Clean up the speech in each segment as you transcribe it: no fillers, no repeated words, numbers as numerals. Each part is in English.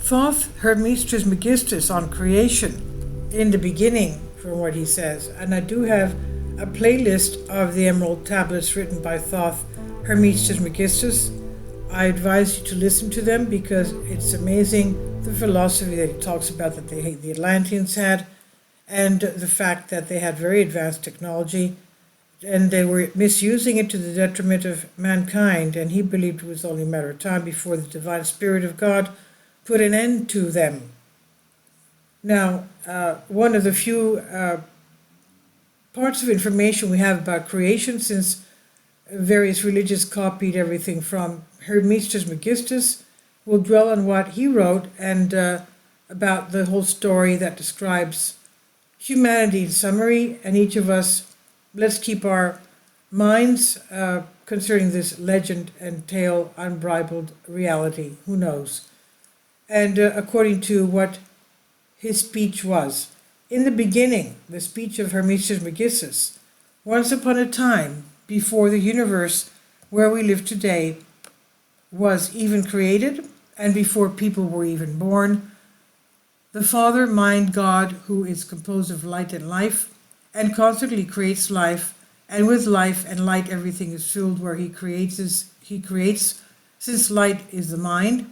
Thoth Hermes Trismegistus on creation in the beginning, from what he says. And I do have a playlist of the Emerald Tablets written by Thoth Hermes Trismegistus. I advise you to listen to them because it's amazing the philosophy that he talks about that the Atlanteans had, and the fact that they had very advanced technology and they were misusing it to the detriment of mankind, and he believed it was only a matter of time before the divine spirit of God put an end to them. Now, one of the few parts of information we have about creation, since various religions copied everything from Hermes Trismegistus, will dwell on what he wrote and about the whole story that describes humanity in summary, and each of us, let's keep our minds concerning this legend and tale unbridled reality. Who knows? And according to what his speech was. In the beginning, the speech of Hermes Trismegistus, once upon a time, before the universe where we live today was even created, and before people were even born, the Father, Mind, God, who is composed of light and life, and constantly creates life, and with life and light everything is filled where he creates, since light is the mind,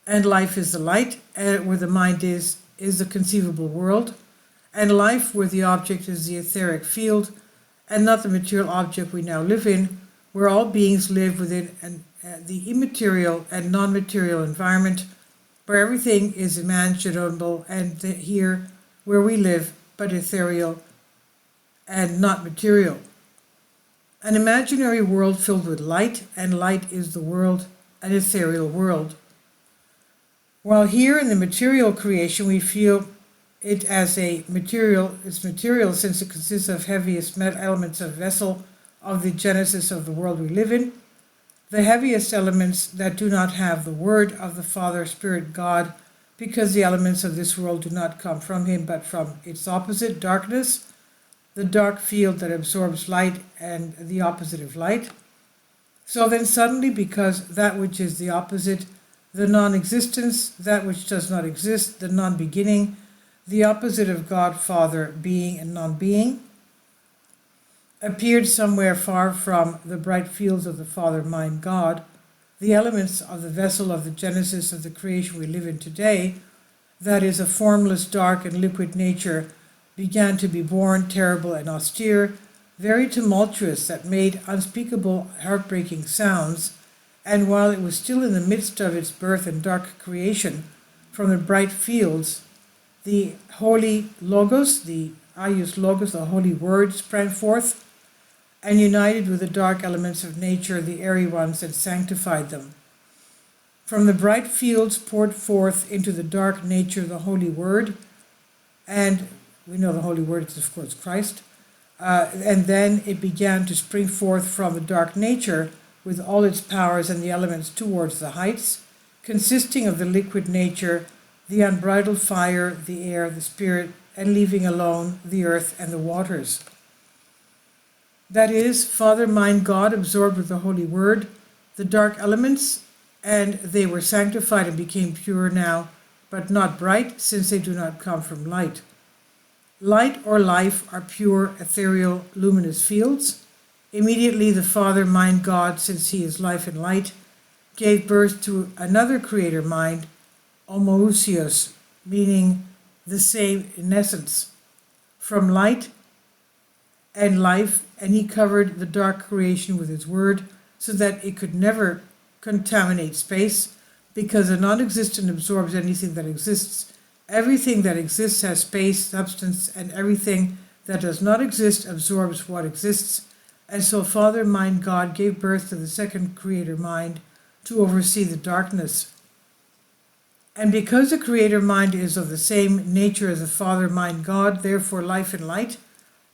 and life is the light, and where the mind is the conceivable world, and life where the object is the etheric field, and not the material object we now live in, where all beings live within the immaterial and non-material environment, where everything is imaginable, and here where we live, but ethereal and not material. An imaginary world filled with light, and light is the world, an ethereal world. While here in the material creation we feel it as it's material since it consists of heaviest elements of vessel of the genesis of the world we live in, the heaviest elements that do not have the word of the Father, Spirit, God, because the elements of this world do not come from him but from its opposite, darkness, the dark field that absorbs light and the opposite of light. So then suddenly, because that which is the opposite, the non-existence, that which does not exist, the non-beginning, the opposite of God, Father, being and non-being, appeared somewhere far from the bright fields of the Father, Mind, God, the elements of the vessel of the genesis of the creation we live in today, that is a formless, dark, and liquid nature, began to be born, terrible and austere, very tumultuous, that made unspeakable, heartbreaking sounds, and while it was still in the midst of its birth and dark creation, from the bright fields, the holy Logos, the Logos, the holy word, sprang forth, and united with the dark elements of nature, the airy ones, and sanctified them. From the bright fields poured forth into the dark nature the holy word, and we know the holy word is of course Christ, and then it began to spring forth from the dark nature with all its powers and the elements towards the heights, consisting of the liquid nature, the unbridled fire, the air, the spirit, and leaving alone the earth and the waters. That is, Father, Mind, God absorbed with the Holy Word the dark elements, and they were sanctified and became pure now, but not bright, since they do not come from light. Light or life are pure, ethereal, luminous fields. Immediately the Father, Mind, God, since he is life and light, gave birth to another creator mind, homoousios, meaning the same in essence, from light and life, and he covered the dark creation with his word so that it could never contaminate space, because a non-existent absorbs anything that exists. Everything that exists has space, substance, and everything that does not exist absorbs what exists. And so Father, Mind, God gave birth to the second creator mind to oversee the darkness. And because the creator mind is of the same nature as the Father, Mind, God, therefore life and light,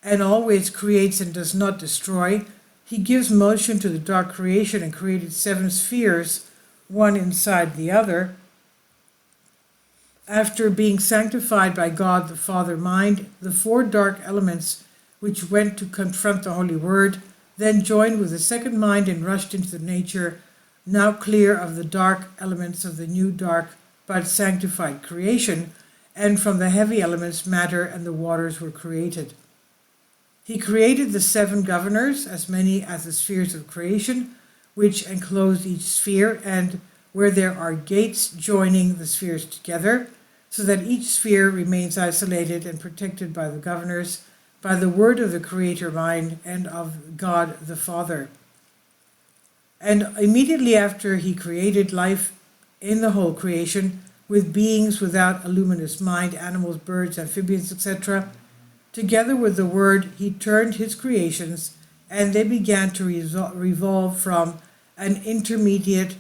and always creates and does not destroy, he gives motion to the dark creation and created 7 spheres, one inside the other. After being sanctified by God the Father, Mind, the 4 dark elements which went to confront the Holy Word, then joined with the second mind and rushed into the nature, now clear of the dark elements of the new dark but sanctified creation, and from the heavy elements matter and the waters were created. He created the 7 governors, as many as the spheres of creation, which enclosed each sphere, and where there are gates joining the spheres together, so that each sphere remains isolated and protected by the governors, by the word of the Creator mind and of God the Father. And immediately after he created life in the whole creation, with beings without a luminous mind, animals, birds, amphibians, etc., together with the word, he turned his creations, and they began to revolve from an intermediate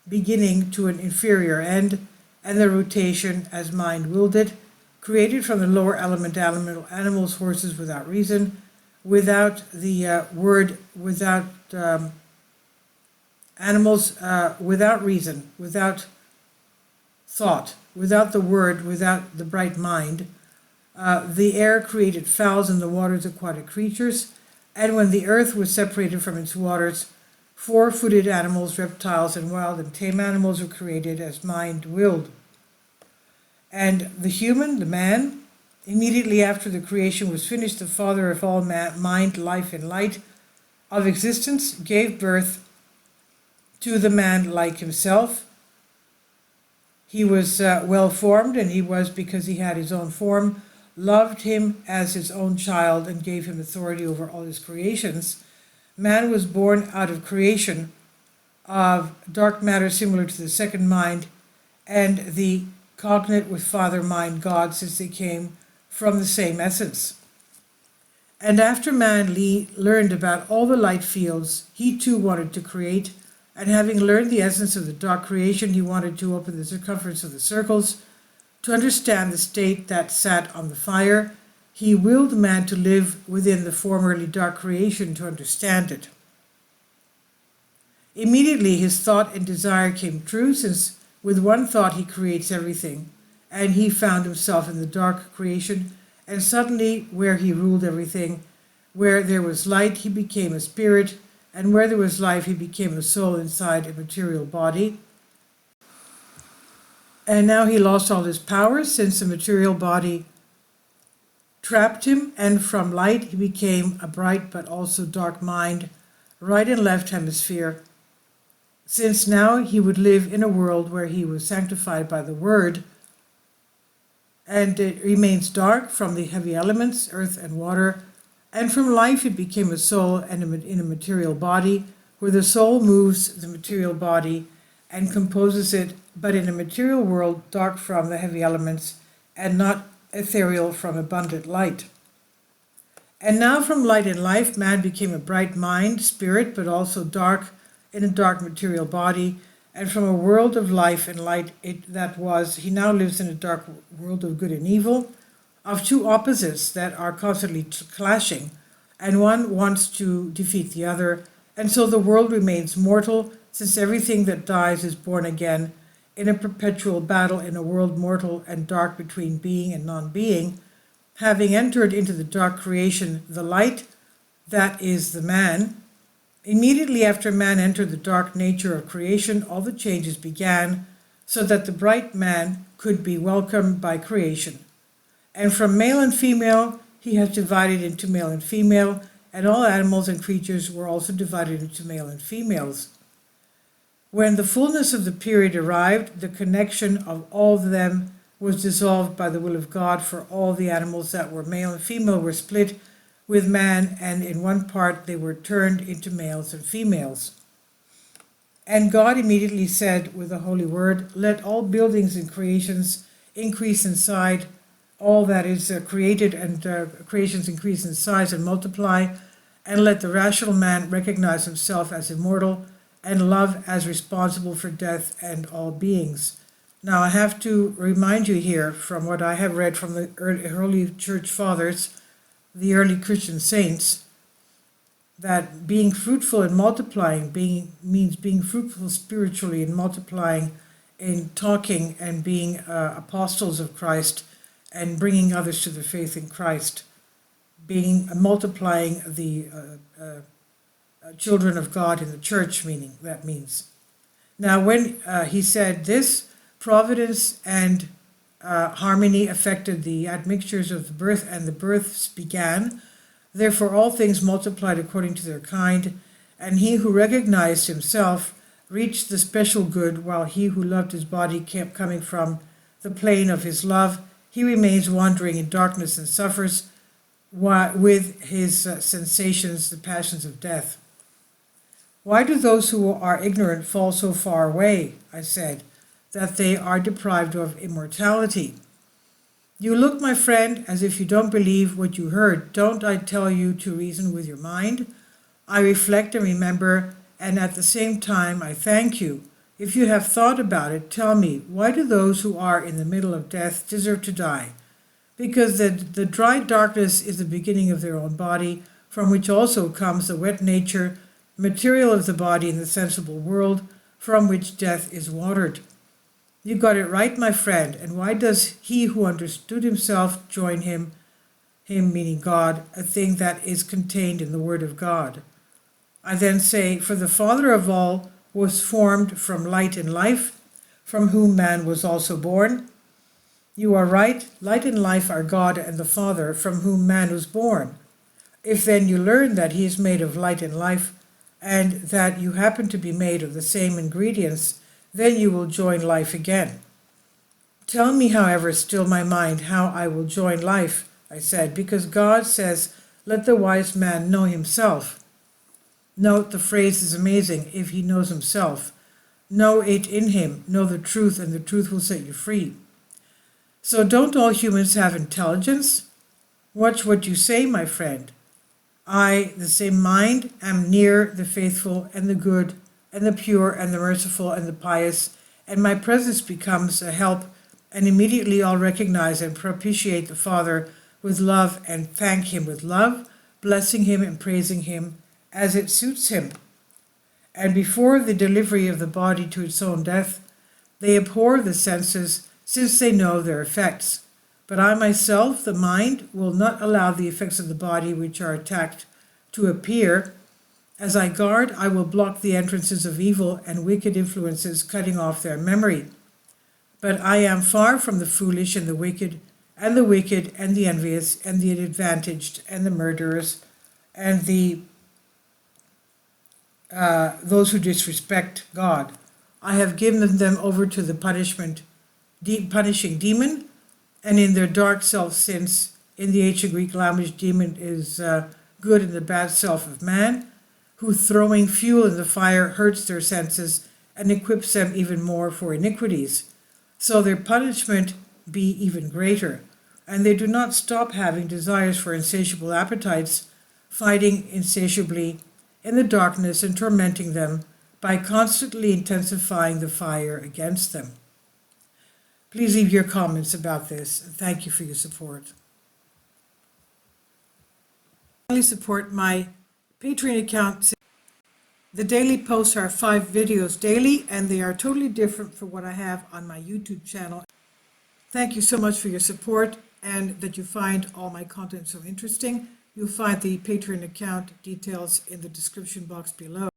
beginning to an inferior end, and the rotation, as mind willed it, created from the lower element animals, horses without reason, without the word, without animals, without reason, without thought, without the word, without the bright mind. The air created fowls and the waters aquatic creatures, and when the earth was separated from its waters, 4-footed animals, reptiles, and wild and tame animals were created as mind willed. And the human, the man, immediately after the creation was finished, the father of all mind, life, and light of existence, gave birth to the man like himself. He was well formed, and he was, because he had his own form, loved him as his own child and gave him authority over all his creations. Man was born out of creation of dark matter similar to the second mind and the cognate with Father, mind, God, since they came from the same essence. And after man learned about all the light fields, he too wanted to create, and having learned the essence of the dark creation, he wanted to open the circumference of the circles, to understand the state that sat on the fire. He willed man to live within the formerly dark creation to understand it. Immediately his thought and desire came true, since with one thought he creates everything, and he found himself in the dark creation, and suddenly where he ruled everything, where there was light he became a spirit, and where there was life he became a soul inside a material body. And now he lost all his powers, since the material body trapped him, and from light he became a bright but also dark mind, right and left hemisphere, since now he would live in a world where he was sanctified by the word, and it remains dark from the heavy elements, earth and water, and from life it became a soul and in a material body, where the soul moves the material body and composes it, but in a material world dark from the heavy elements and not ethereal from abundant light. And now from light and life man became a bright mind, spirit, but also dark in a dark material body, and from a world of life and light he now lives in a dark world of good and evil, of two opposites that are constantly clashing, and one wants to defeat the other, and so the world remains mortal, since everything that dies is born again in a perpetual battle in a world mortal and dark between being and non-being, having entered into the dark creation, the light, that is the man. Immediately after man entered the dark nature of creation, all the changes began, so that the bright man could be welcomed by creation. And from male and female, he has divided into male and female, and all animals and creatures were also divided into male and females. When the fullness of the period arrived, the connection of all of them was dissolved by the will of God, for all the animals that were male and female were split with man, and in one part they were turned into males and females. And God immediately said with the holy word, "Let all buildings and creations increase in size, all that is created and creations increase in size and multiply, and let the rational man recognize himself as immortal, and love as responsible for death and all beings." Now I have to remind you here from what I have read from the early church fathers, the early Christian saints, that being fruitful and multiplying means being fruitful spiritually and multiplying in talking and being apostles of Christ and bringing others to the faith in Christ, being multiplying the children of God in the church, means. Now when he said this, providence and harmony affected the admixtures of the birth, and the births began. Therefore all things multiplied according to their kind, and he who recognized himself reached the special good, while he who loved his body kept coming from the plane of his love. He remains wandering in darkness and suffers with his sensations, the passions of death. Why do those who are ignorant fall so far away? I said, that they are deprived of immortality. You look, my friend, as if you don't believe what you heard. Don't I tell you to reason with your mind? I reflect and remember, and at the same time I thank you. If you have thought about it, tell me, why do those who are in the middle of death deserve to die? Because the dry darkness is the beginning of their own body, from which also comes the wet nature, material of the body in the sensible world, from which death is watered. You got it right, my friend. And why does he who understood himself join him meaning God, a thing that is contained in the word of God? I then say, for the Father of all was formed from light and life, from whom man was also born. You are right, light and life are God and the Father, from whom man was born. If then you learn that he is made of light and life, and that you happen to be made of the same ingredients, then you will join life again. Tell me, however, still my mind, how I will join life, I said, because God says, let the wise man know himself. Note, the phrase is amazing, if he knows himself. Know it in him, know the truth, and the truth will set you free. So don't all humans have intelligence? Watch what you say, my friend. I, the same mind, am near the faithful and the good and the pure and the merciful and the pious, and my presence becomes a help, and immediately all recognize and propitiate the Father with love and thank him with love, blessing him and praising him as it suits him. And before the delivery of the body to its own death, they abhor the senses, since they know their effects. But I myself, the mind, will not allow the effects of the body which are attacked to appear. As I guard, I will block the entrances of evil and wicked influences, cutting off their memory. But I am far from the foolish and the wicked and the envious and the advantaged and the murderers and those who disrespect God. I have given them over to the punishing demon, and in their dark self, since in the ancient Greek language, demon is good and the bad self of man, who throwing fuel in the fire hurts their senses and equips them even more for iniquities. So their punishment be even greater, and they do not stop having desires for insatiable appetites, fighting insatiably in the darkness and tormenting them by constantly intensifying the fire against them. Please leave your comments about this, and thank you for your support. Support my Patreon account. The daily posts are 5 videos daily, and they are totally different from what I have on my YouTube channel. Thank you so much for your support, and that you find all my content so interesting. You'll find the Patreon account details in the description box below.